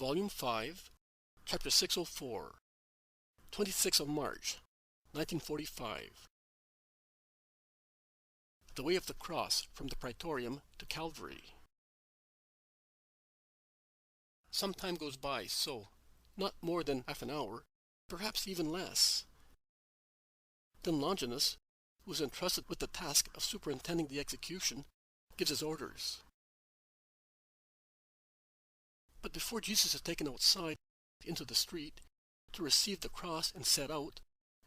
Volume 5, Chapter 604, 26th of March, 1945. The Way of the Cross from the Praetorium to Calvary. Some time goes by, so, not more than half an hour, perhaps even less. Then Longinus, who is entrusted with the task of superintending the execution, gives his orders. But before Jesus is taken outside into the street to receive the cross and set out,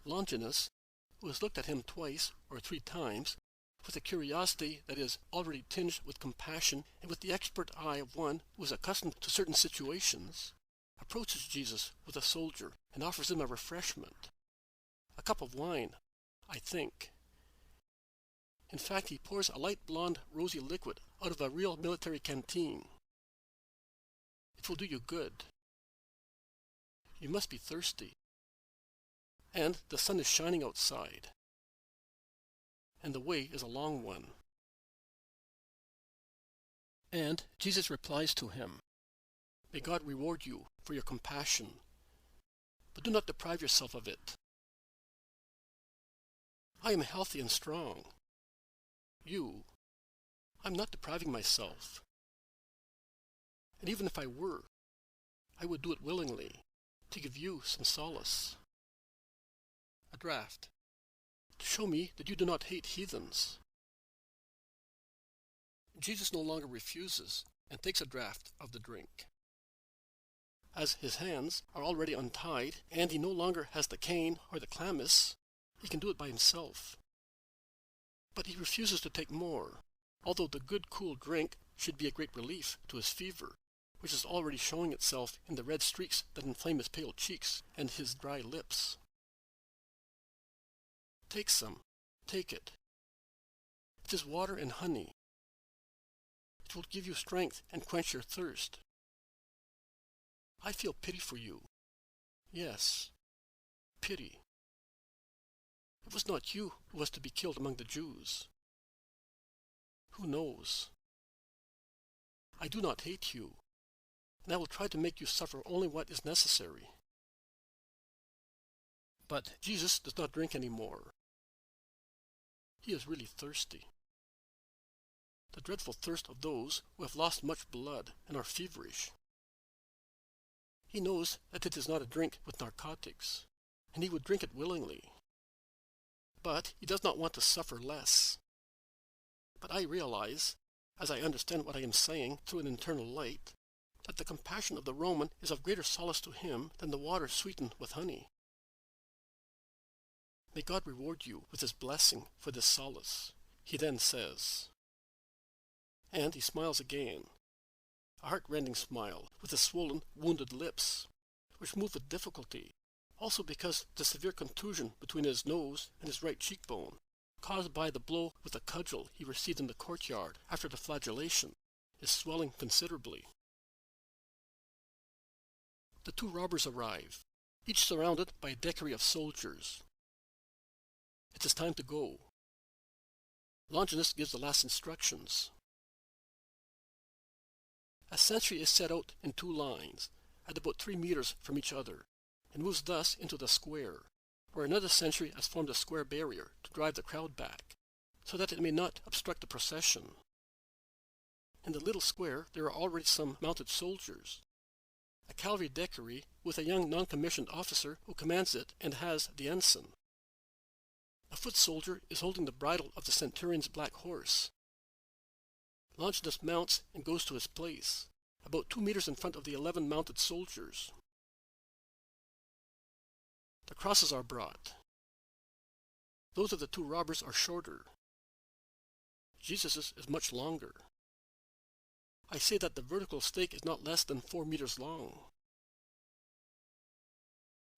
Longinus, who has looked at him twice or three times, with a curiosity that is already tinged with compassion and with the expert eye of one who is accustomed to certain situations, approaches Jesus with a soldier and offers him a refreshment. A cup of wine, I think. In fact, he pours a light blonde rosy liquid out of a real military canteen. It will do you good. You must be thirsty. And the sun is shining outside. And the way is a long one. And Jesus replies to him, "May God reward you for your compassion, but do not deprive yourself of it. I am healthy and strong. I'm not depriving myself. And even if I were, I would do it willingly, to give you some solace. A draught, to show me that you do not hate heathens." Jesus no longer refuses and takes a draught of the drink. As his hands are already untied and he no longer has the cane or the chlamys, he can do it by himself. But he refuses to take more, although the good cool drink should be a great relief to his fever, which is already showing itself in the red streaks that inflame his pale cheeks and his dry lips. "Take some, take it. It is water and honey. It will give you strength and quench your thirst. I feel pity for you. Yes, pity. It was not you who was to be killed among the Jews. Who knows? I do not hate you, and I will try to make you suffer only what is necessary." But Jesus does not drink any more. He is really thirsty. The dreadful thirst of those who have lost much blood and are feverish. He knows that it is not a drink with narcotics, and he would drink it willingly. But he does not want to suffer less. But I realize, as I understand what I am saying through an internal light, that the compassion of the Roman is of greater solace to him than the water sweetened with honey. "May God reward you with his blessing for this solace," he then says. And he smiles again, a heart-rending smile with his swollen, wounded lips, which move with difficulty, also because the severe contusion between his nose and his right cheekbone, caused by the blow with a cudgel he received in the courtyard after the flagellation, is swelling considerably. The two robbers arrive, each surrounded by a decory of soldiers. It is time to go. Longinus gives the last instructions. A sentry is set out in two lines, at about 3 meters from each other, and moves thus into the square, where another sentry has formed a square barrier to drive the crowd back, so that it may not obstruct the procession. In the little square there are already some mounted soldiers, a cavalry decory with a young non-commissioned officer who commands it and has the ensign. A foot soldier is holding the bridle of the centurion's black horse. Longinus mounts and goes to his place, about 2 meters in front of the 11 mounted soldiers. The crosses are brought. Those of the two robbers are shorter. Jesus's is much longer. I say that the vertical stake is not less than 4 meters long.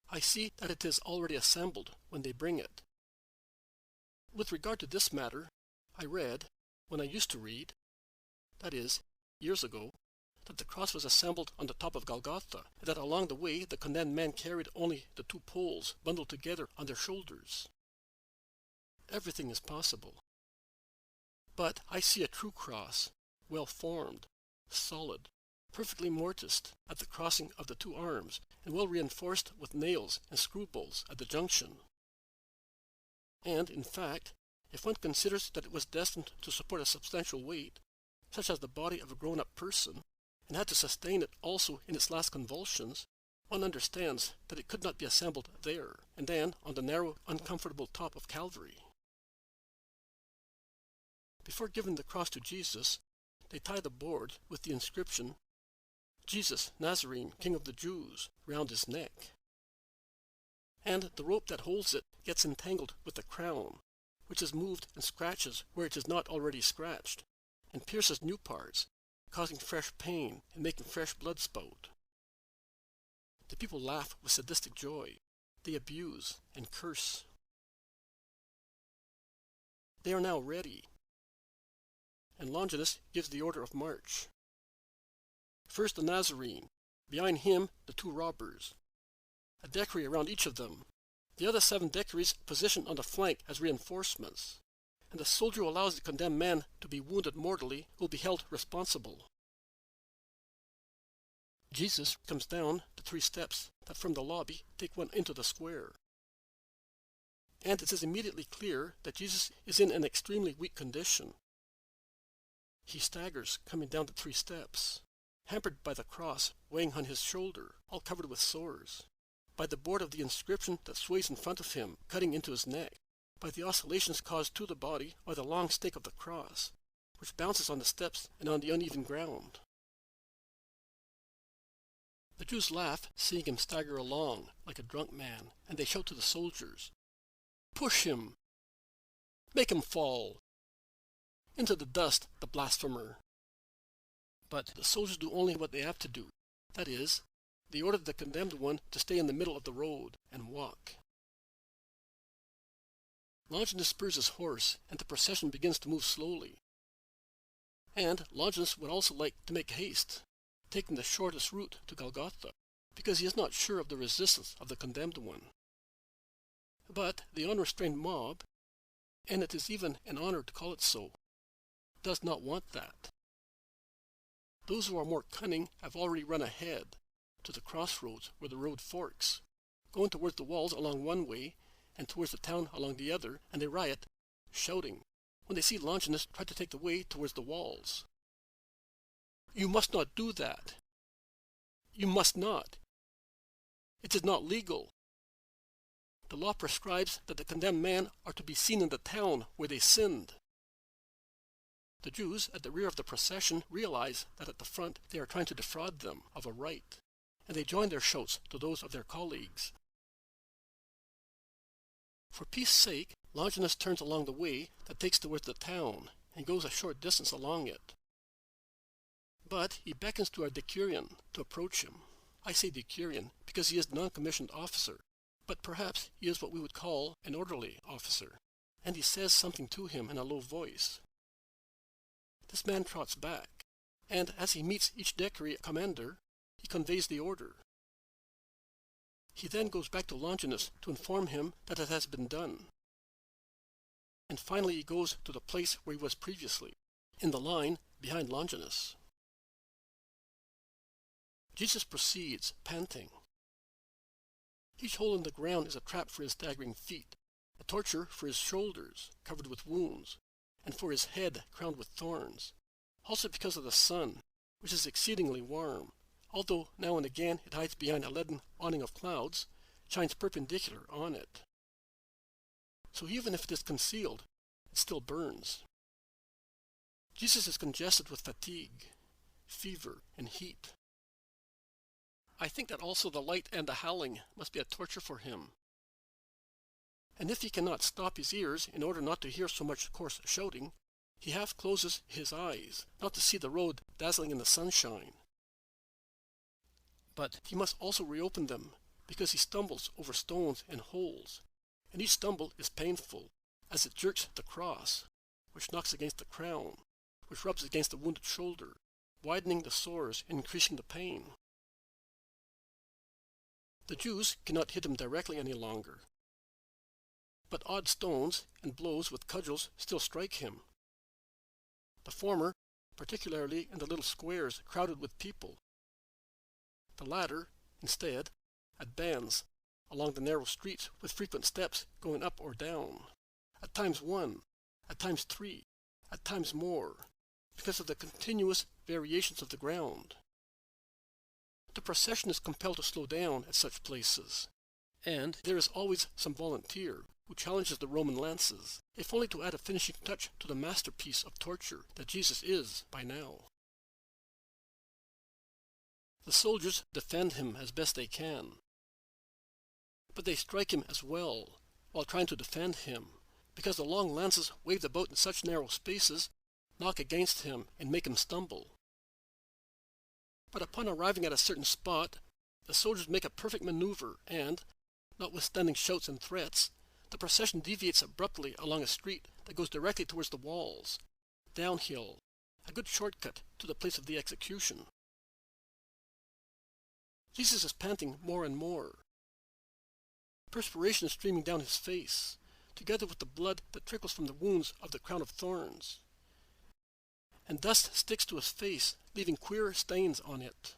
I see that it is already assembled when they bring it. With regard to this matter, I read, when I used to read, that is, years ago, that the cross was assembled on the top of Golgotha, and that along the way the condemned men carried only the 2 poles bundled together on their shoulders. Everything is possible. But I see a true cross, well formed, solid, perfectly mortised at the crossing of the two arms, and well reinforced with nails and screw bolts at the junction. And, in fact, if one considers that it was destined to support a substantial weight, such as the body of a grown-up person, and had to sustain it also in its last convulsions, one understands that it could not be assembled there, and then on the narrow, uncomfortable top of Calvary. Before giving the cross to Jesus, they tie the board with the inscription, Jesus, Nazarene, King of the Jews, round his neck. And the rope that holds it gets entangled with the crown, which is moved and scratches where it is not already scratched, and pierces new parts, causing fresh pain and making fresh blood spout. The people laugh with sadistic joy. They abuse and curse. They are now ready, and Longinus gives the order of march. First the Nazarene, behind him the two robbers, a decury around each of them, the other 7 decuries positioned on the flank as reinforcements, and the soldier who allows the condemned man to be wounded mortally will be held responsible. Jesus comes down the 3 steps that from the lobby take one into the square. And it is immediately clear that Jesus is in an extremely weak condition. He staggers coming down the 3 steps, hampered by the cross weighing on his shoulder, all covered with sores, by the board of the inscription that sways in front of him, cutting into his neck, by the oscillations caused to the body by the long stake of the cross, which bounces on the steps and on the uneven ground. The Jews laugh, seeing him stagger along like a drunk man, and they shout to the soldiers, "Push him! Make him fall! Into the dust, the blasphemer!" But the soldiers do only what they have to do. That is, they order the condemned one to stay in the middle of the road and walk. Longinus spurs his horse, and the procession begins to move slowly. And Longinus would also like to make haste, taking the shortest route to Golgotha, because he is not sure of the resistance of the condemned one. But the unrestrained mob, and it is even an honor to call it so, does not want that. Those who are more cunning have already run ahead to the crossroads where the road forks, going towards the walls along one way and towards the town along the other, and they riot, shouting, when they see Longinus try to take the way towards the walls. "You must not do that. You must not. It is not legal. The law prescribes that the condemned men are to be seen in the town where they sinned." The Jews at the rear of the procession realize that at the front they are trying to defraud them of a right, and they join their shouts to those of their colleagues. For peace sake, Longinus turns along the way that takes towards the town, and goes a short distance along it. But he beckons to a decurion to approach him. I say decurion because he is a non-commissioned officer, but perhaps he is what we would call an orderly officer, and he says something to him in a low voice. This man trots back, and as he meets each decury commander, he conveys the order. He then goes back to Longinus to inform him that it has been done. And finally he goes to the place where he was previously, in the line behind Longinus. Jesus proceeds, panting. Each hole in the ground is a trap for his staggering feet, a torture for his shoulders, covered with wounds, and for his head crowned with thorns, also because of the sun, which is exceedingly warm, although now and again it hides behind a leaden awning of clouds, shines perpendicular on it. So even if it is concealed, it still burns. Jesus is congested with fatigue, fever, and heat. I think that also the light and the howling must be a torture for him. And if he cannot stop his ears in order not to hear so much coarse shouting, he half closes his eyes, not to see the road dazzling in the sunshine. But he must also reopen them, because he stumbles over stones and holes, and each stumble is painful, as it jerks the cross, which knocks against the crown, which rubs against the wounded shoulder, widening the sores and increasing the pain. The Jews cannot hit him directly any longer, but odd stones and blows with cudgels still strike him. The former particularly in the little squares crowded with people. The latter, instead, advance along the narrow streets with frequent steps going up or down, at times one, at times three, at times more, because of the continuous variations of the ground. The procession is compelled to slow down at such places, and there is always some volunteer who challenges the Roman lances, if only to add a finishing touch to the masterpiece of torture that Jesus is by now. The soldiers defend him as best they can, but they strike him as well while trying to defend him, because the long lances waved about in such narrow spaces knock against him and make him stumble. But upon arriving at a certain spot, the soldiers make a perfect maneuver and, notwithstanding shouts and threats, the procession deviates abruptly along a street that goes directly towards the walls, downhill, a good shortcut to the place of the execution. Jesus is panting more and more. Perspiration is streaming down his face, together with the blood that trickles from the wounds of the crown of thorns. And dust sticks to his face, leaving queer stains on it.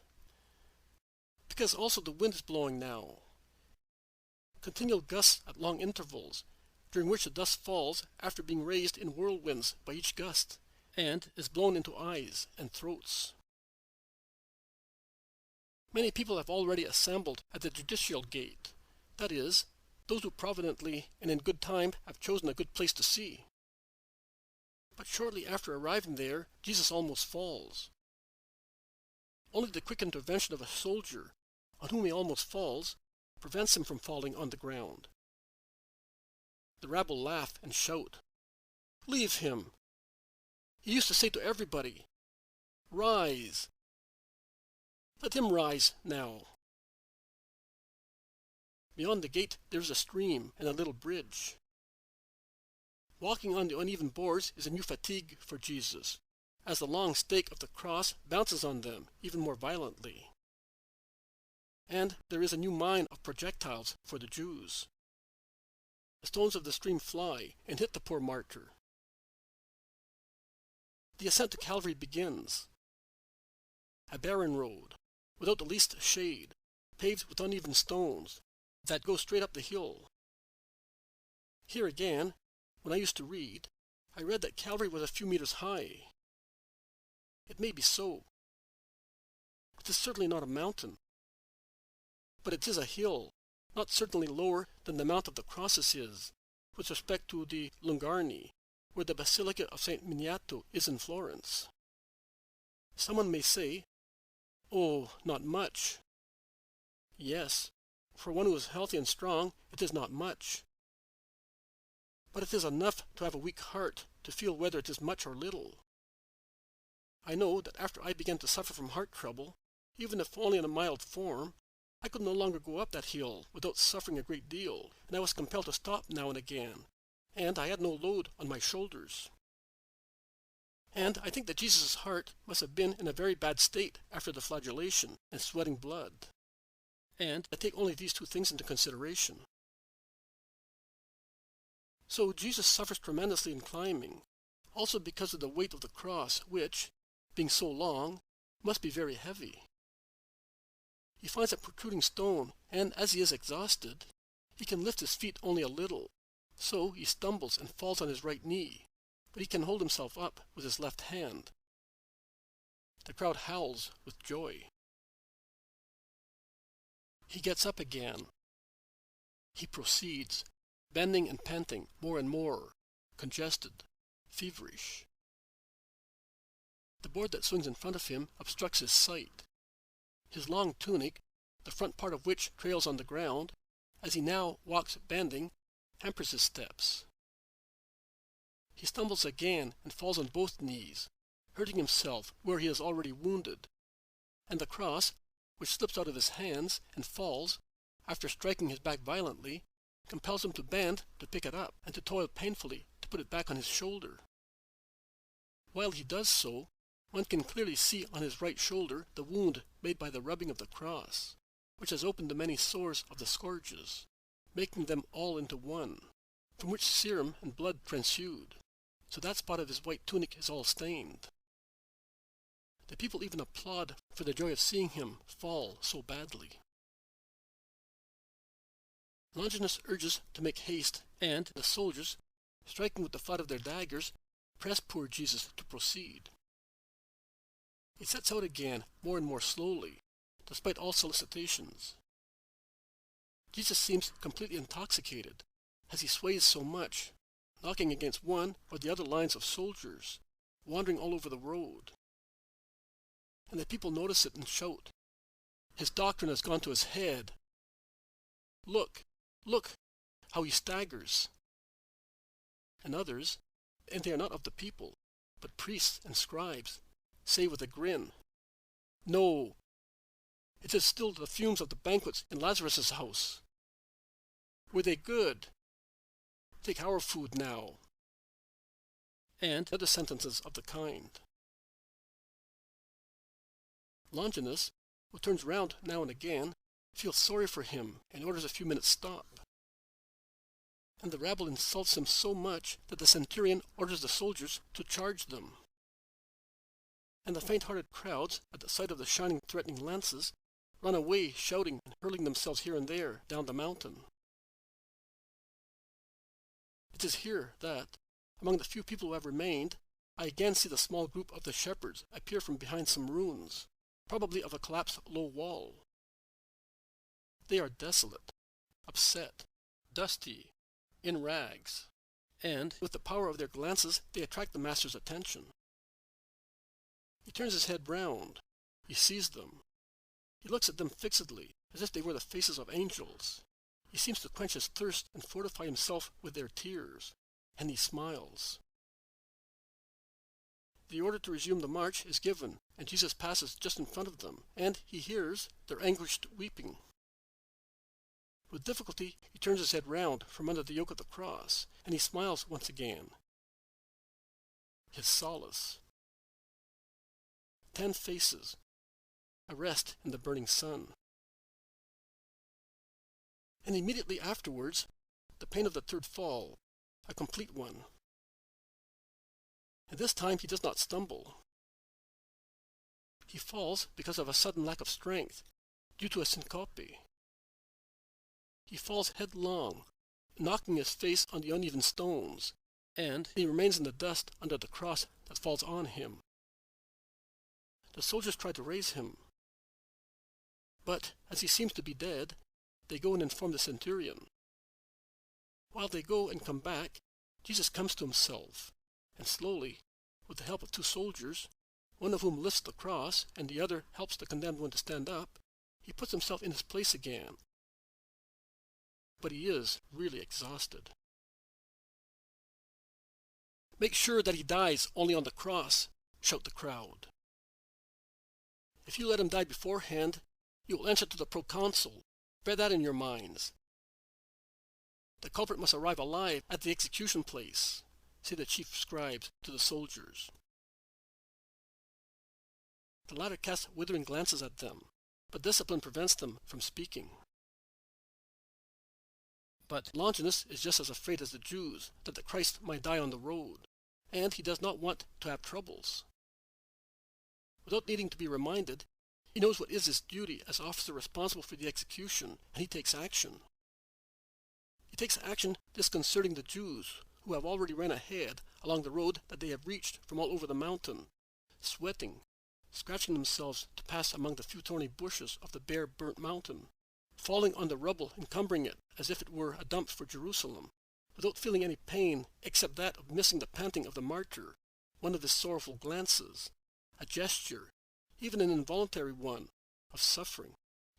Because also the wind is blowing now. Continual gusts at long intervals, during which the dust falls after being raised in whirlwinds by each gust, and is blown into eyes and throats. Many people have already assembled at the judicial gate, that is, those who providently and in good time have chosen a good place to see. But shortly after arriving there, Jesus almost falls. Only the quick intervention of a soldier, on whom he almost falls, prevents him from falling on the ground. The rabble laugh and shout, "Leave him! He used to say to everybody, 'Rise!' Let him rise now." Beyond the gate there is a stream and a little bridge. Walking on the uneven boards is a new fatigue for Jesus, as the long stake of the cross bounces on them even more violently. And there is a new mine of projectiles for the Jews. The stones of the stream fly and hit the poor martyr. The ascent to Calvary begins. A barren road, without the least shade, paved with uneven stones, that go straight up the hill. Here again, when I used to read, I read that Calvary was a few meters high. It may be so. It is certainly not a mountain. But it is a hill, not certainly lower than the Mount of the Crosses is, with respect to the Lungarni, where the Basilica of St. Miniato is in Florence. Someone may say, "Oh, not much." Yes, for one who is healthy and strong, it is not much. But it is enough to have a weak heart to feel whether it is much or little. I know that after I began to suffer from heart trouble, even if only in a mild form, I could no longer go up that hill without suffering a great deal, and I was compelled to stop now and again, and I had no load on my shoulders. And I think that Jesus' heart must have been in a very bad state after the flagellation and sweating blood. And I take only these two things into consideration. So Jesus suffers tremendously in climbing, also because of the weight of the cross, which, being so long, must be very heavy. He finds a protruding stone, and as he is exhausted, he can lift his feet only a little, so he stumbles and falls on his right knee, but he can hold himself up with his left hand. The crowd howls with joy. He gets up again. He proceeds, bending and panting more and more, congested, feverish. The board that swings in front of him obstructs his sight. His long tunic, the front part of which trails on the ground, as he now walks bending, hampers his steps. He stumbles again and falls on both knees, hurting himself where he is already wounded, and the cross, which slips out of his hands and falls, after striking his back violently, compels him to bend to pick it up, and to toil painfully to put it back on his shoulder. While he does so, one can clearly see on his right shoulder the wound made by the rubbing of the cross, which has opened the many sores of the scourges, making them all into one, from which serum and blood transewed, so that spot of his white tunic is all stained. people even applaud for the joy of seeing him fall so badly. Longinus urges to make haste, and the soldiers, striking with the flat of their daggers, press poor Jesus to proceed. He sets out again more and more slowly, despite all solicitations. Jesus seems completely intoxicated, as he sways so much, knocking against one or the other lines of soldiers, wandering all over the road. And the people notice it and shout, "His doctrine has gone to his head. Look, look, how he staggers." And others, and they are not of the people, but priests and scribes, say with a grin, "No, it is still the fumes of the banquets in Lazarus' house. Were they good? Take our food now." And other sentences of the kind. Longinus, who turns round now and again, feels sorry for him and orders a few minutes' stop. And the rabble insults him so much that the centurion orders the soldiers to charge them. And the faint-hearted crowds, at the sight of the shining, threatening lances, run away shouting and hurling themselves here and there down the mountain. It is here that, among the few people who have remained, I again see the small group of the shepherds appear from behind some ruins, probably of a collapsed low wall. They are desolate, upset, dusty, in rags, and with the power of their glances they attract the master's attention. He turns his head round. He sees them. He looks at them fixedly, as if they were the faces of angels. He seems to quench his thirst and fortify himself with their tears, and he smiles. The order to resume the march is given, and Jesus passes just in front of them, and he hears their anguished weeping. With difficulty he turns his head round from under the yoke of the cross, and he smiles once again. His solace. 10 faces, a rest in the burning sun. And immediately afterwards, the pain of the third fall, a complete one. And this time he does not stumble. He falls because of a sudden lack of strength, due to a syncope. He falls headlong, knocking his face on the uneven stones, and he remains in the dust under the cross that falls on him. The soldiers try to raise him, but as he seems to be dead, they go and inform the centurion. While they go and come back, Jesus comes to himself, and slowly, with the help of 2 soldiers, one of whom lifts the cross and the other helps the condemned one to stand up, he puts himself in his place again. But he is really exhausted. "Make sure that he dies only on the cross," shout the crowd. "If you let him die beforehand, you will answer to the proconsul. Bear that in your minds. The culprit must arrive alive at the execution place," say the chief scribes to the soldiers. The latter cast withering glances at them, but discipline prevents them from speaking. But Longinus is just as afraid as the Jews that the Christ might die on the road, and he does not want to have troubles. Without needing to be reminded, he knows what is his duty as officer responsible for the execution, and he takes action. He takes action disconcerting the Jews, who have already ran ahead along the road that they have reached from all over the mountain, sweating, scratching themselves to pass among the few thorny bushes of the bare, burnt mountain, falling on the rubble, encumbering it as if it were a dump for Jerusalem, without feeling any pain except that of missing the panting of the martyr, one of his sorrowful glances, a gesture, even an involuntary one, of suffering,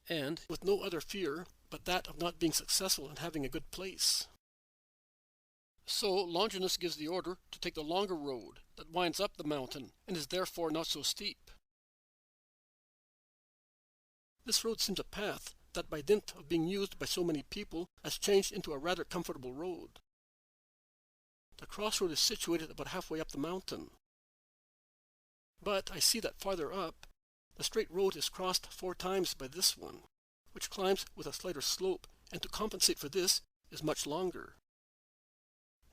and with no other fear but that of not being successful in having a good place. So Longinus gives the order to take the longer road that winds up the mountain and is therefore not so steep. This road seems a path that by dint of being used by so many people has changed into a rather comfortable road. The crossroad is situated about halfway up the mountain. But I see that farther up, the straight road is crossed 4 times by this one, which climbs with a slighter slope, and to compensate for this is much longer.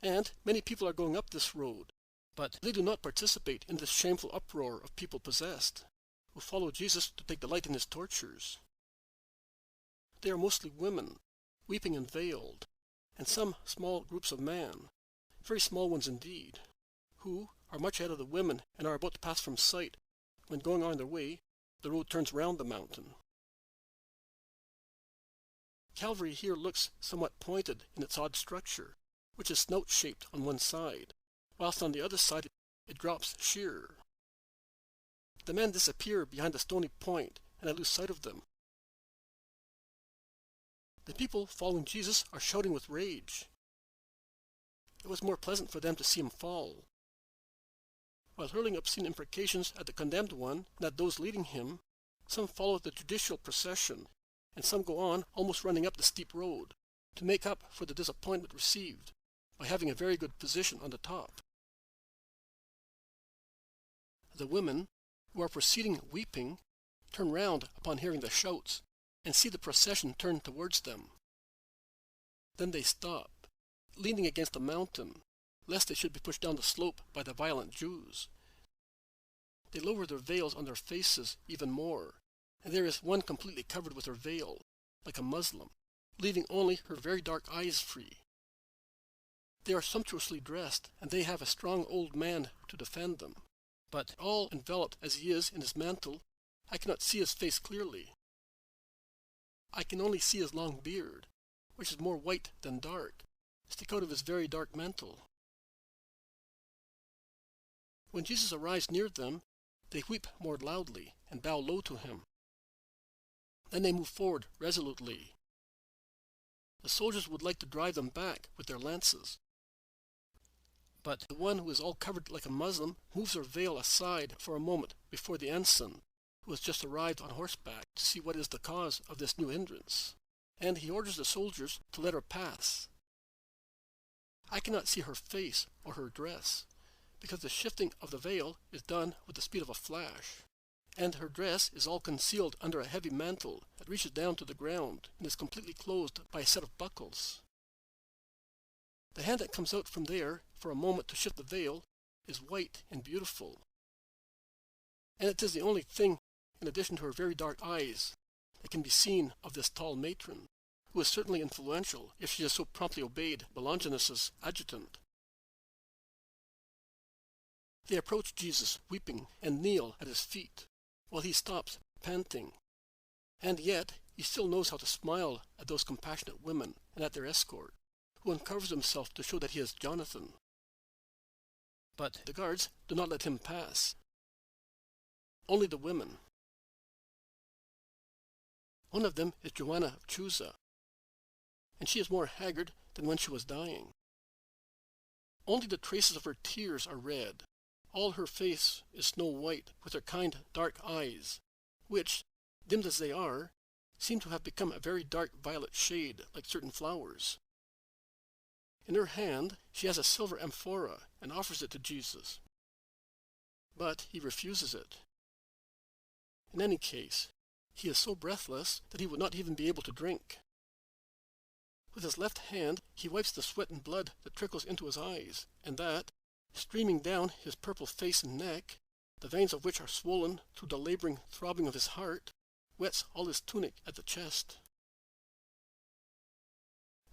And many people are going up this road, but they do not participate in this shameful uproar of people possessed. who follow Jesus to take delight in his tortures. They are mostly women, weeping and veiled, and some small groups of men, very small ones indeed, who are much ahead of the women and are about to pass from sight when, going on their way, the road turns round the mountain. Calvary here looks somewhat pointed in its odd structure, which is snout-shaped on one side, whilst on the other side it drops sheer. The men disappear behind the stony point, and I lose sight of them. The people following Jesus are shouting with rage. It was more pleasant for them to see him fall. While hurling obscene imprecations at the condemned one and at those leading him, some follow the judicial procession, and some go on almost running up the steep road, to make up for the disappointment received by having a very good position on the top. The women, who are proceeding weeping, turn round upon hearing the shouts, and see the procession turn towards them. Then they stop, leaning against the mountain, lest they should be pushed down the slope by the violent Jews. They lower their veils on their faces even more, and there is one completely covered with her veil, like a Muslim, leaving only her very dark eyes free. They are sumptuously dressed, and they have a strong old man to defend them. But all enveloped as he is in his mantle, I cannot see his face clearly. I can only see his long beard, which is more white than dark, stick out of his very dark mantle. When Jesus arrives near them, they weep more loudly and bow low to him. Then they move forward resolutely. The soldiers would like to drive them back with their lances. But the one who is all covered like a Muslim moves her veil aside for a moment before the ensign, who has just arrived on horseback to see what is the cause of this new hindrance, and he orders the soldiers to let her pass. I cannot see her face or her dress, because the shifting of the veil is done with the speed of a flash, and her dress is all concealed under a heavy mantle that reaches down to the ground and is completely closed by a set of buckles. The hand that comes out from there for a moment to shift the veil is white and beautiful, and it is the only thing, in addition to her very dark eyes, that can be seen of this tall matron, who is certainly influential if she has so promptly obeyed Longinus's adjutant. They approach Jesus weeping and kneel at his feet, while he stops panting, and yet he still knows how to smile at those compassionate women and at their escort, who uncovers himself to show that he is Jonathan. But the guards do not let him pass. Only the women. One of them is Joanna of Chuza, and she is more haggard than when she was dying. Only the traces of her tears are red. All her face is snow white, with her kind dark eyes, which, dimmed as they are, seem to have become a very dark violet shade, like certain flowers. In her hand she has a silver amphora, and offers it to Jesus. But he refuses it. In any case, he is so breathless that he would not even be able to drink. With his left hand he wipes the sweat and blood that trickles into his eyes, and that, streaming down his purple face and neck, the veins of which are swollen through the laboring throbbing of his heart, wets all his tunic at the chest.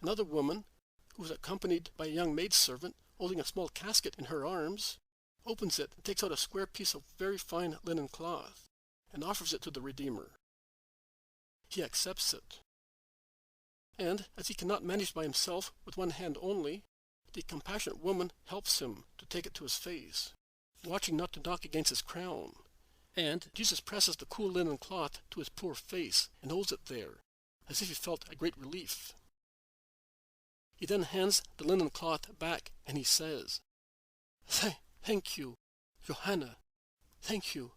Another woman, who is accompanied by a young maidservant holding a small casket in her arms, opens it and takes out a square piece of very fine linen cloth, and offers it to the Redeemer. He accepts it, and as he cannot manage by himself with one hand only, the compassionate woman helps him to take it to his face, watching not to knock against his crown, and Jesus presses the cool linen cloth to his poor face and holds it there, as if he felt a great relief. He then hands the linen cloth back, and he says, Thank you, Johanna. Thank you,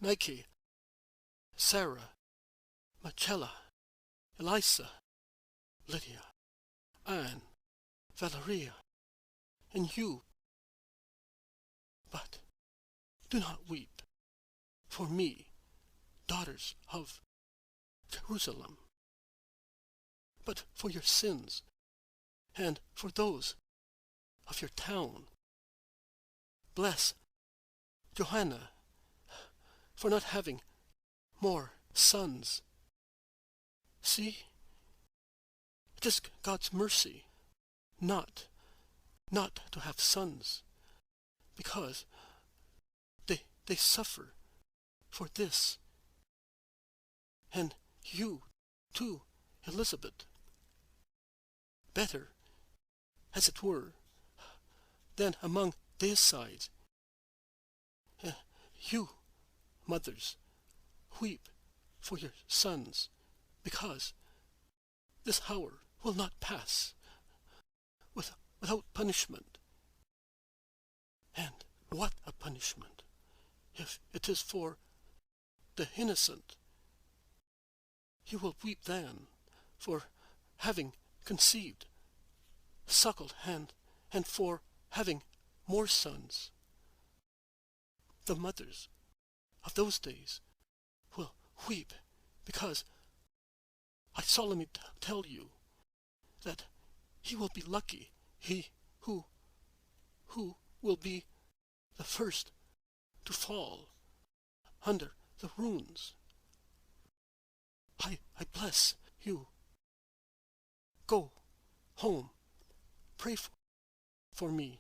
Nike, Sarah, Marcella, Elisa, Lydia, Anne, Valeria, and you. But do not weep for me, daughters of Jerusalem, but for your sins, and for those of your town. Bless Johanna for not having more sons. See, it is God's mercy not to have sons, because they suffer for this. And you, too, Elizabeth, better, as it were, than among deicides. You, mothers, weep for your sons, because this hour will not pass without punishment. And what a punishment, if it is for the innocent. You will weep then for having conceived, suckled, and for having more sons. The mothers of those days will weep, because I solemnly tell you that he will be lucky, he who will be the first to fall under the wounds. I bless you. Go home. Pray for me.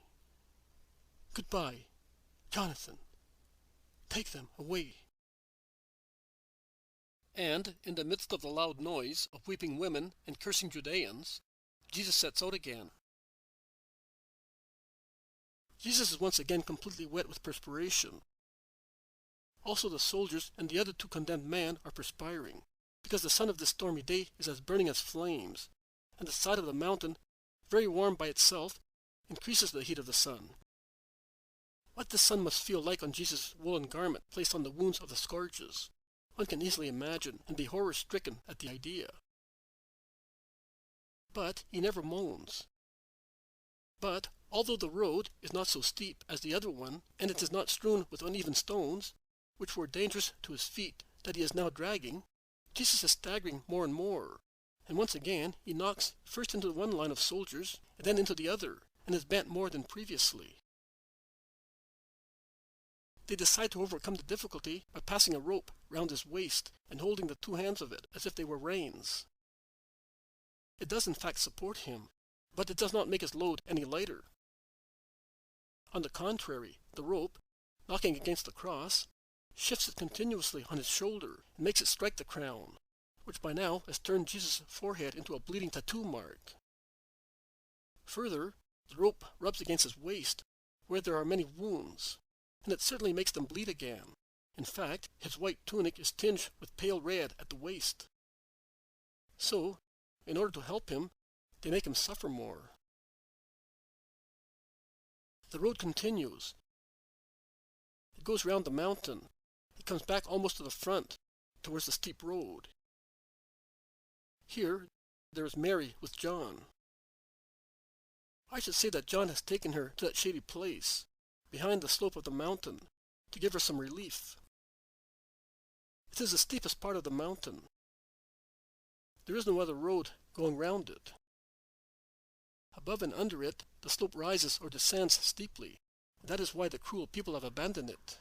Goodbye, Jonathan. Take them away. And in the midst of the loud noise of weeping women and cursing Judeans, Jesus sets out again. Jesus is once again completely wet with perspiration. Also the soldiers and the other two condemned men are perspiring, because the sun of this stormy day is as burning as flames, and the side of the mountain, very warm by itself, increases the heat of the sun. What the sun must feel like on Jesus' woolen garment placed on the wounds of the scourges, one can easily imagine and be horror-stricken at the idea. But he never moans. But although the road is not so steep as the other one, and it is not strewn with uneven stones, which were dangerous to his feet that he is now dragging, Jesus is staggering more and more, and once again he knocks first into one line of soldiers and then into the other, and is bent more than previously. They decide to overcome the difficulty by passing a rope round his waist and holding the two hands of it as if they were reins. It does in fact support him, but it does not make his load any lighter. On the contrary, the rope, knocking against the cross, shifts it continuously on his shoulder and makes it strike the crown, which by now has turned Jesus' forehead into a bleeding tattoo mark. Further, the rope rubs against his waist, where there are many wounds, and it certainly makes them bleed again. In fact, his white tunic is tinged with pale red at the waist. So, in order to help him, they make him suffer more. The road continues. It goes round the mountain. It comes back almost to the front, towards the steep road. Here, there is Mary with John. I should say that John has taken her to that shady place, behind the slope of the mountain, to give her some relief. It is the steepest part of the mountain. There is no other road going round it. Above and under it, the slope rises or descends steeply, and that is why the cruel people have abandoned it.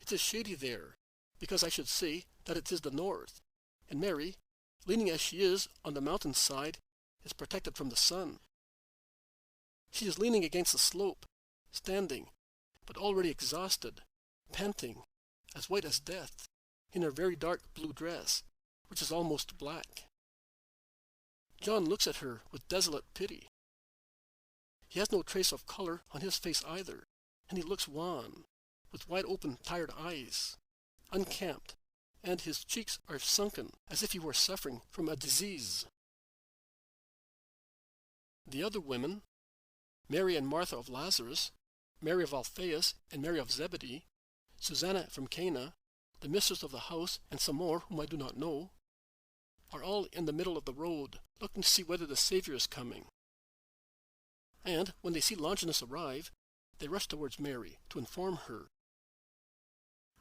It is shady there, because I should say that it is the north, and Mary, leaning as she is on the mountain side, is protected from the sun. She is leaning against the slope, standing, but already exhausted, panting, as white as death, in her very dark blue dress, which is almost black. John looks at her with desolate pity. He has no trace of color on his face either, and he looks wan, with wide-open, tired eyes, unkempt, and his cheeks are sunken as if he were suffering from a disease. The other women, Mary and Martha of Lazarus, Mary of Alphaeus and Mary of Zebedee, Susanna from Cana, the mistress of the house, and some more whom I do not know, are all in the middle of the road, looking to see whether the Savior is coming. And when they see Longinus arrive, they rush towards Mary to inform her.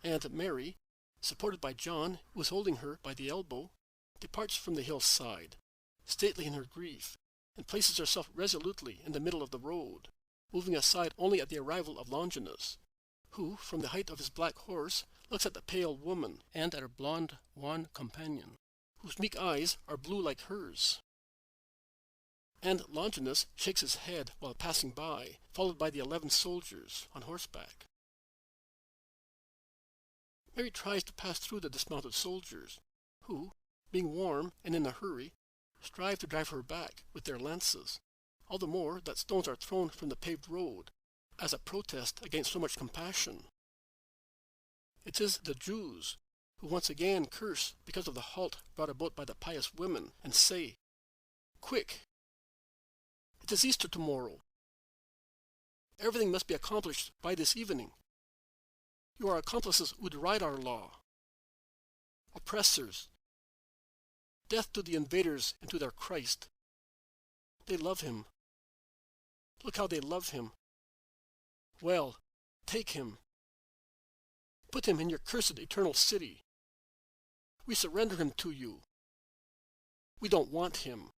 And Mary, supported by John, who is holding her by the elbow, departs from the hillside, stately in her grief, and places herself resolutely in the middle of the road, moving aside only at the arrival of Longinus, who, from the height of his black horse, looks at the pale woman and at her blonde, wan companion, whose meek eyes are blue like hers. And Longinus shakes his head while passing by, followed by the 11 soldiers on horseback. Mary tries to pass through the dismounted soldiers, who, being warm and in a hurry, strive to drive her back with their lances, all the more that stones are thrown from the paved road, as a protest against so much compassion. It is the Jews who once again curse because of the halt brought about by the pious women, and say, "Quick! It is Easter tomorrow. Everything must be accomplished by this evening. You are accomplices who deride our law. Oppressors. Death to the invaders and to their Christ. They love him. Look how they love him. Well, take him. Put him in your cursed eternal city. We surrender him to you. We don't want him.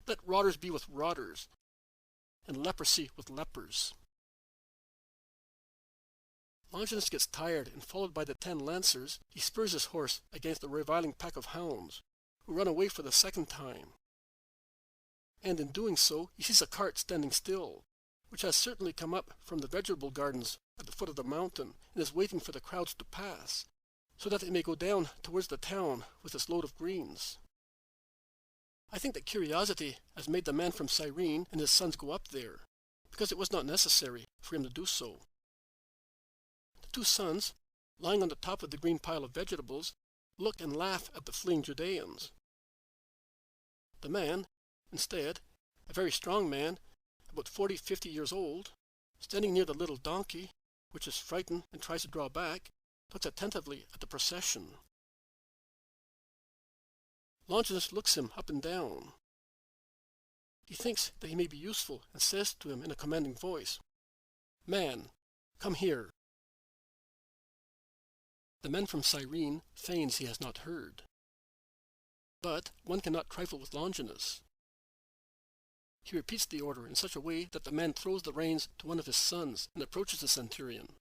Let rotters be with rotters, and leprosy with lepers." Longinus gets tired, and followed by the 10 lancers, he spurs his horse against the reviling pack of hounds, who run away for the second time. And in doing so, he sees a cart standing still, which has certainly come up from the vegetable gardens at the foot of the mountain, and is waiting for the crowds to pass, so that it may go down towards the town with its load of greens. I think that curiosity has made the man from Cyrene and his sons go up there, because it was not necessary for him to do so. The 2 sons, lying on the top of the green pile of vegetables, look and laugh at the fleeing Judeans. The man, instead, a very strong man, about 40-50 years old, standing near the little donkey, which is frightened and tries to draw back, looks attentively at the procession. Longinus looks him up and down. He thinks that he may be useful, and says to him in a commanding voice, "Man, come here." The man from Cyrene feigns he has not heard. But one cannot trifle with Longinus. He repeats the order in such a way that the man throws the reins to one of his sons and approaches the centurion.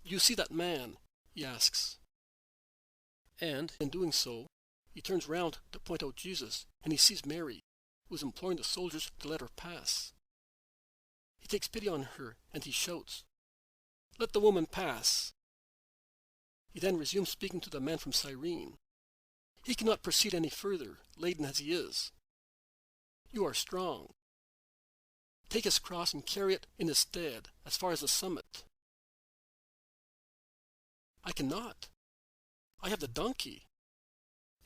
"Do you see that man?" he asks. And, in doing so, he turns round to point out Jesus, and he sees Mary, who is imploring the soldiers to let her pass. He takes pity on her, and he shouts, "Let the woman pass." He then resumes speaking to the man from Cyrene. He cannot proceed any further, laden as he is. "You are strong. Take his cross and carry it in his stead as far as the summit." "I cannot. I have the donkey.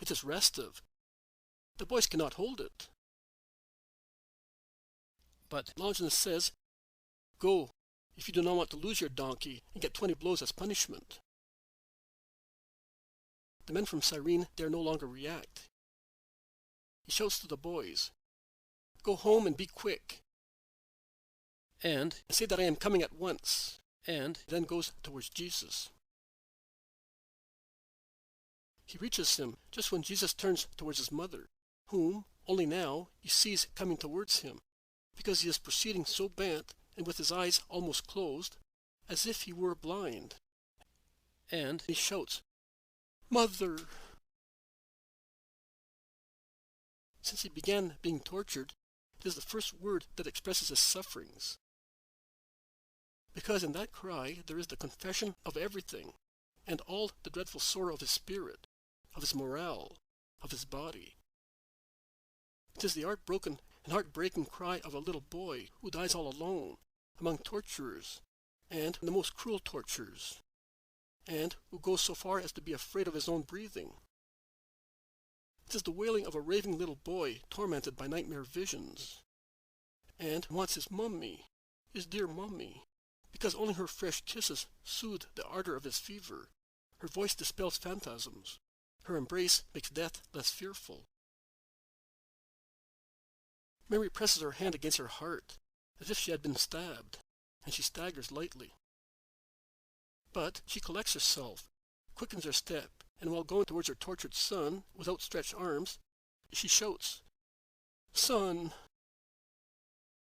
It is restive. The boys cannot hold it." But Longinus says, "Go, if you do not want to lose your donkey and get 20 blows as punishment." The men from Cyrene dare no longer react. He shouts to the boys, "Go home and be quick, and say that I am coming at once," and then goes towards Jesus. He reaches him just when Jesus turns towards his mother, whom only now he sees coming towards him, because he is proceeding so bent and with his eyes almost closed, as if he were blind. And he shouts, "Mother!" Since he began being tortured, it is the first word that expresses his sufferings. Because in that cry there is the confession of everything, and all the dreadful sorrow of his spirit, of his morale, of his body. It is the heartbroken and heartbreaking cry of a little boy who dies all alone, among torturers, and the most cruel tortures, and who goes so far as to be afraid of his own breathing. It is the wailing of a raving little boy tormented by nightmare visions, and wants his mummy, his dear mummy, because only her fresh kisses soothe the ardor of his fever. Her voice dispels phantasms. Her embrace makes death less fearful. Mary presses her hand against her heart, as if she had been stabbed, and she staggers lightly. But she collects herself, quickens her step, and while going towards her tortured son, with outstretched arms, she shouts, "Son!"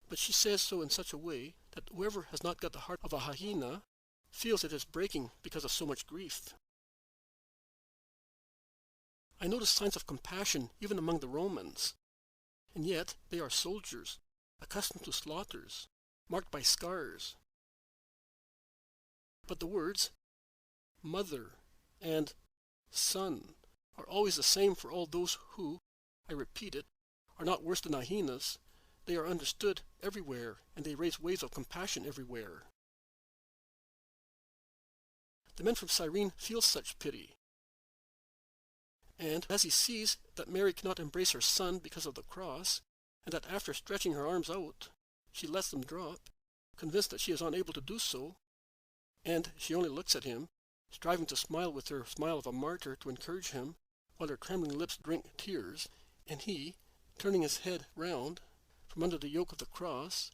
But she says so in such a way that whoever has not got the heart of a hyena feels it is breaking because of so much grief. I notice signs of compassion even among the Romans, and yet they are soldiers, accustomed to slaughters, marked by scars. But the words mother and son are always the same for all those who, I repeat it, are not worse than hyenas. They are understood everywhere, and they raise waves of compassion everywhere. The man from Cyrene feels such pity, and as he sees that Mary cannot embrace her son because of the cross, and that after stretching her arms out, she lets them drop, convinced that she is unable to do so, and she only looks at him, striving to smile with her smile of a martyr to encourage him, while her trembling lips drink tears, and he, turning his head round from under the yoke of the cross,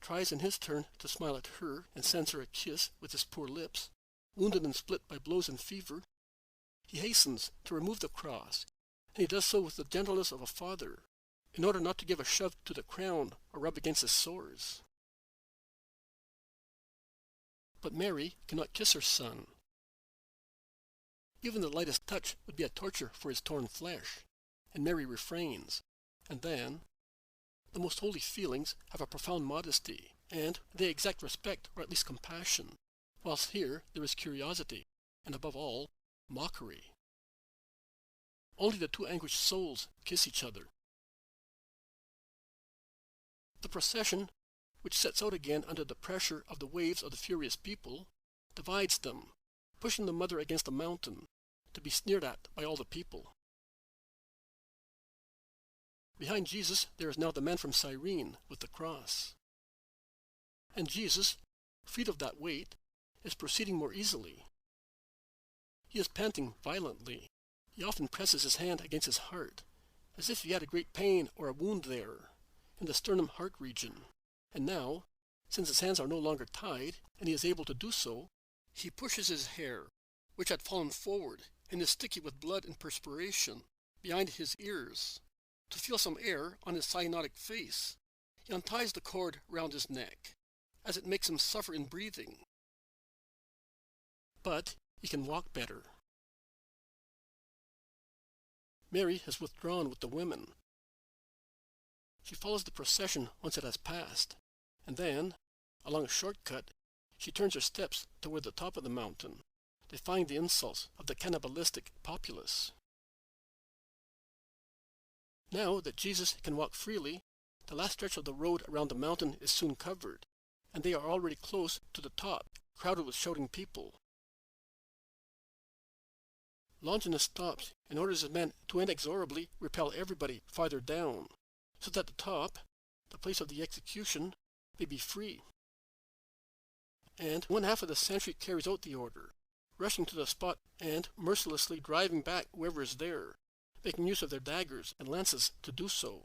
tries in his turn to smile at her and sends her a kiss with his poor lips, wounded and split by blows and fever. He hastens to remove the cross, and he does so with the gentleness of a father, in order not to give a shove to the crown or rub against his sores. But Mary cannot kiss her son. Even the lightest touch would be a torture for his torn flesh, and Mary refrains. And then, the most holy feelings have a profound modesty, and they exact respect or at least compassion, whilst here there is curiosity, and above all, mockery. Only the two anguished souls kiss each other. The procession, which sets out again under the pressure of the waves of the furious people, divides them, pushing the mother against the mountain, to be sneered at by all the people. Behind Jesus there is now the man from Cyrene with the cross. And Jesus, freed of that weight, is proceeding more easily. He is panting violently. He often presses his hand against his heart, as if he had a great pain or a wound there, in the sternum heart region. And now, since his hands are no longer tied, and he is able to do so, he pushes his hair, which had fallen forward and is sticky with blood and perspiration, behind his ears, to feel some air on his cyanotic face. He unties the cord round his neck, as it makes him suffer in breathing. But he can walk better. Mary has withdrawn with the women. She follows the procession once it has passed, and then, along a shortcut, she turns her steps toward the top of the mountain, defying the insults of the cannibalistic populace. Now that Jesus can walk freely, the last stretch of the road around the mountain is soon covered, and they are already close to the top, crowded with shouting people. Longinus stops and orders his men to inexorably repel everybody farther down, so that the top, the place of the execution, may be free. And one half of the sentry carries out the order, rushing to the spot and mercilessly driving back whoever is there, making use of their daggers and lances to do so.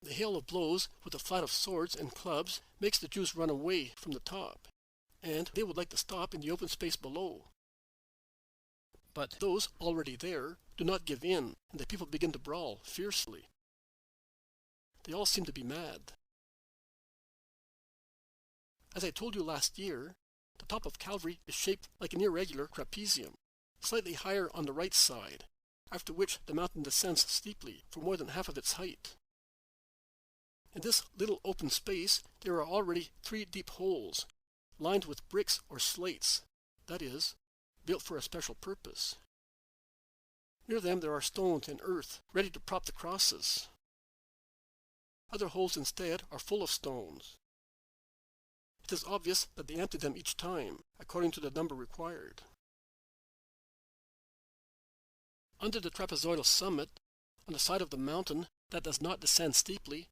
The hail of blows with the flat of swords and clubs makes the Jews run away from the top, and they would like to stop in the open space below. But those already there do not give in, and the people begin to brawl fiercely. They all seem to be mad. As I told you last year, the top of Calvary is shaped like an irregular trapezium, slightly higher on the right side, after which the mountain descends steeply for more than half of its height. In this little open space there are already 3 deep holes, lined with bricks or slates, that is, built for a special purpose. Near them there are stones and earth ready to prop the crosses. Other holes instead are full of stones. It is obvious that they empty them each time, according to the number required. Under the trapezoidal summit, on the side of the mountain that does not descend steeply,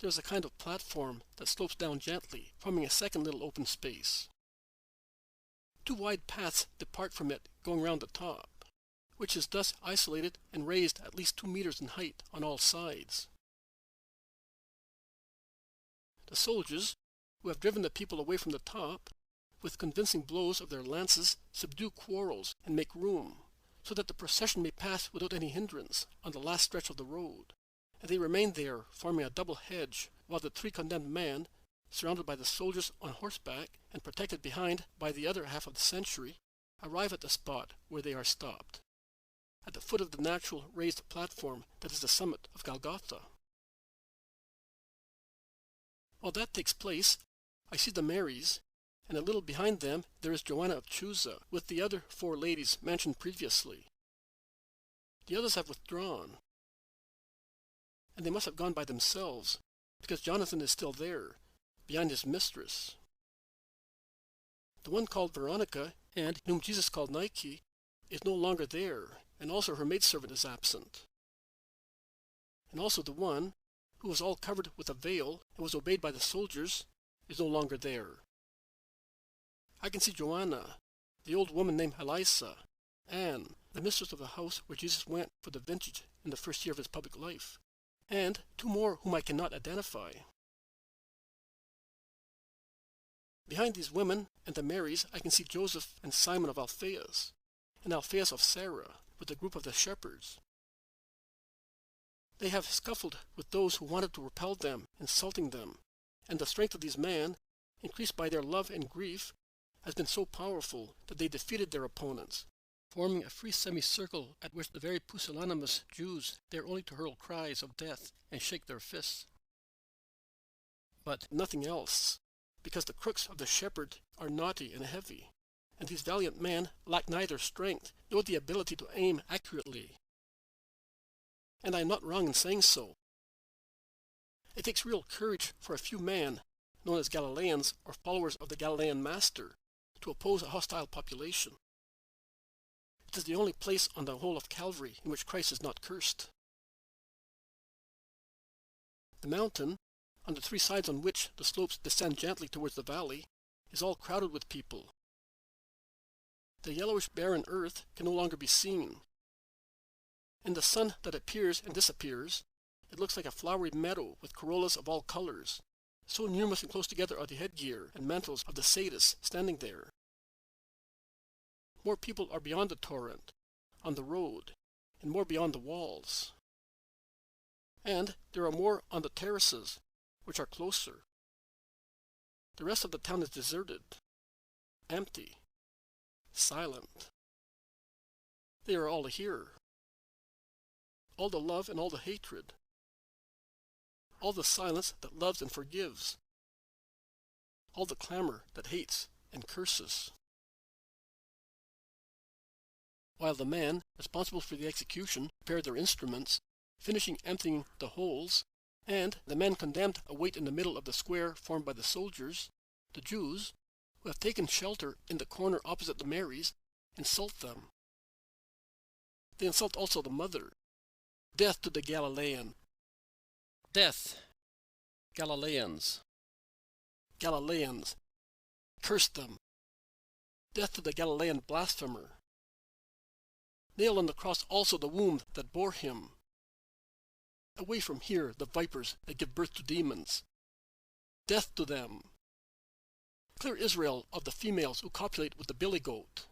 there is a kind of platform that slopes down gently, forming a second little open space. 2 wide paths depart from it going round the top, which is thus isolated and raised at least 2 meters in height on all sides. The soldiers, who have driven the people away from the top, with convincing blows of their lances, subdue quarrels and make room, so that the procession may pass without any hindrance on the last stretch of the road, and they remain there, forming a double hedge, while the 3 condemned men, surrounded by the soldiers on horseback and protected behind by the other half of the century, arrive at the spot where they are stopped, at the foot of the natural raised platform that is the summit of Golgotha. While that takes place, I see the Marys, and a little behind them there is Joanna of Chuza with the other 4 ladies mentioned previously. The others have withdrawn, and they must have gone by themselves, because Jonathan is still there, behind his mistress. The one called Veronica, and whom Jesus called Nike, is no longer there, and also her maidservant is absent. And also the one, who was all covered with a veil and was obeyed by the soldiers, is no longer there. I can see Joanna, the old woman named Elisa, Anne, the mistress of the house where Jesus went for the vintage in the first year of his public life, and 2 more whom I cannot identify. Behind these women and the Marys, I can see Joseph and Simon of Alphaeus, and Alphaeus of Sarah, with a group of the shepherds. They have scuffled with those who wanted to repel them, insulting them, and the strength of these men, increased by their love and grief, has been so powerful that they defeated their opponents, forming a free semicircle at which the very pusillanimous Jews dare only to hurl cries of death and shake their fists. But nothing else, because the crooks of the shepherd are naughty and heavy, and these valiant men lack neither strength nor the ability to aim accurately. And I am not wrong in saying so. It takes real courage for a few men, known as Galileans or followers of the Galilean master, to oppose a hostile population. It is the only place on the whole of Calvary in which Christ is not cursed. The mountain, on the 3 sides on which the slopes descend gently towards the valley, is all crowded with people. The yellowish barren earth can no longer be seen. In the sun that appears and disappears, it looks like a flowery meadow with corollas of all colors. So numerous and close together are the headgear and mantles of the sadists standing there. More people are beyond the torrent, on the road, and more beyond the walls. And there are more on the terraces, which are closer. The rest of the town is deserted, empty, silent. They are all here. All the love and all the hatred. All the silence that loves and forgives. All the clamor that hates and curses. While the men responsible for the execution prepared their instruments, finishing emptying the holes, and the men condemned await in the middle of the square formed by the soldiers, the Jews, who have taken shelter in the corner opposite the Marys, insult them. They insult also the mother. Death to the Galilean. Death. Galileans. Galileans. Curse them. Death to the Galilean blasphemer. Nail on the cross also the womb that bore him. Away from here, the vipers that give birth to demons. Death to them. Clear Israel of the females who copulate with the billy goat.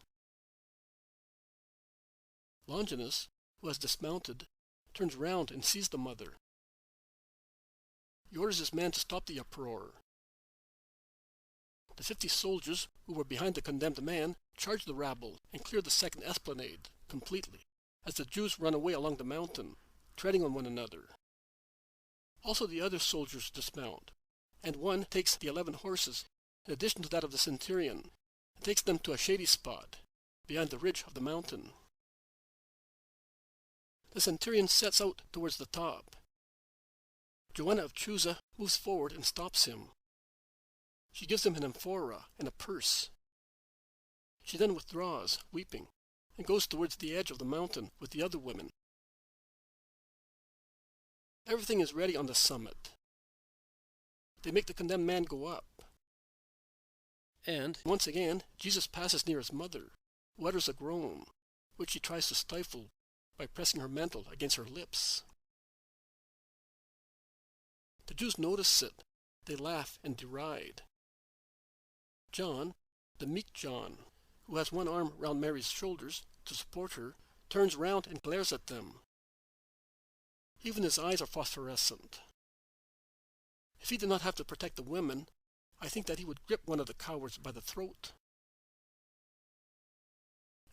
Longinus, who has dismounted, turns round and sees the mother. He orders his men to stop the uproar. The 50 soldiers who were behind the condemned man charge the rabble and clear the second esplanade completely, as the Jews run away along the mountain, treading on one another. Also the other soldiers dismount, and one takes the 11 horses, in addition to that of the centurion, and takes them to a shady spot, behind the ridge of the mountain. The centurion sets out towards the top. Joanna of Chuza moves forward and stops him. She gives him an amphora and a purse. She then withdraws, weeping, and goes towards the edge of the mountain with the other women. Everything is ready on the summit. They make the condemned man go up. And, once again, Jesus passes near his mother, who utters a groan, which she tries to stifle by pressing her mantle against her lips. The Jews notice it. They laugh and deride. John, the meek John, who has one arm round Mary's shoulders to support her, turns round and glares at them. Even his eyes are phosphorescent. If he did not have to protect the women, I think that he would grip one of the cowards by the throat.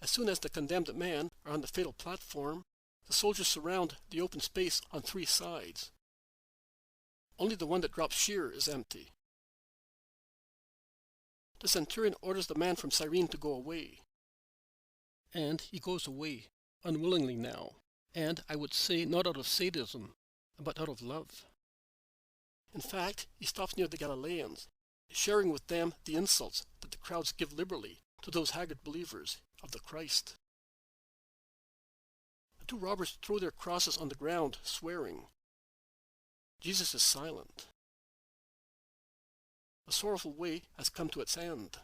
As soon as the condemned men are on the fatal platform, the soldiers surround the open space on 3 sides. Only the one that drops sheer is empty. The centurion orders the man from Cyrene to go away. And he goes away, unwillingly now, and I would say not out of sadism, but out of love. In fact, he stops near the Galileans, sharing with them the insults that the crowds give liberally to those haggard believers of the Christ. The 2 robbers throw their crosses on the ground, swearing. Jesus is silent. The sorrowful way has come to its end.